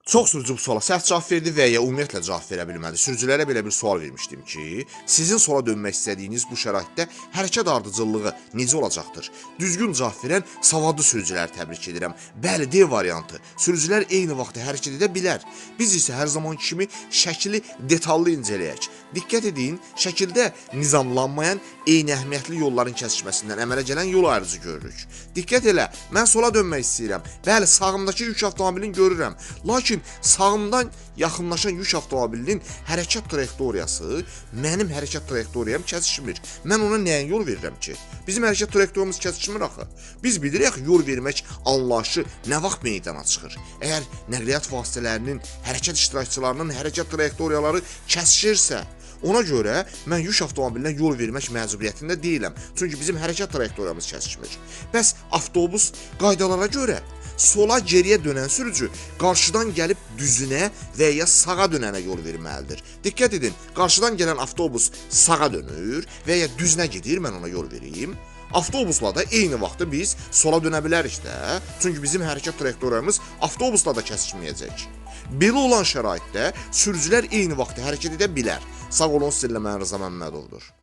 Çox sürücü bu suala səhv cavab verdi və ya ümumiyyətlə cavab verə bilmədi. Sürücülərə belə bir sual vermişdim ki, sizin sola dönmək istədiyiniz bu şəraitdə hərəkət ardıcıllığı necə olacaqdır? Düzgün cavab verən savadlı sürücüləri təbrik edirəm. Bəli, D variantı. Sürücülər eyni vaxtda hərəkət edə bilər. Biz isə hər zamanki kimi şəkili detallı incələyək. Diqqət edin, şəkildə nizamlanmayan eyni əhəmiyyətli yolların kəsişməsindən əmələ gələn yol ayrıcı görürük. Diqqət elə, mən sola dönmək istəyirəm. Bəli, sağımdakı yük avtomobilini görürəm. Lakin sağımdan yaxınlaşan yük avtomobilinin hərəkət trayektoriyası mənim hərəkət trayektoriyam kəsişmir. Mən ona nəyə yol verirəm ki? Bizim hərəkət trayektoriyamız kəsişmir axı. Biz bilirik yol vermək anlayışı nə vaxt meydana çıxır. Əgər nəqliyyat vasitələrinin, hərəkət iştirakçılarının hərəkət trayektoriyaları kəsişirsə, ona görə mən yük avtomobilinə yol vermək məcburiyyətində deyiləm. Çünki bizim hərəkət trayektoriyamız kəsişmir. Bəs avtobus qaydalara görə sola geriyə dönən sürücü qarşıdan gəlib düzünə və ya sağa dönənə yol verməlidir. Diqqət edin, qarşıdan gələn avtobus sağa dönür və ya düzünə gedir, mən ona yol vereyim. Avtobusla da eyni vaxtda biz sola dönə bilərik də, çünki bizim hərəkət trayektoriyamız avtobusla da kəsişməyəcək. Belə olan şəraitdə sürücülər eyni vaxtda hərəkət edə bilər. Sağ olun, sizinlə mən Rıza Məmmədovdur.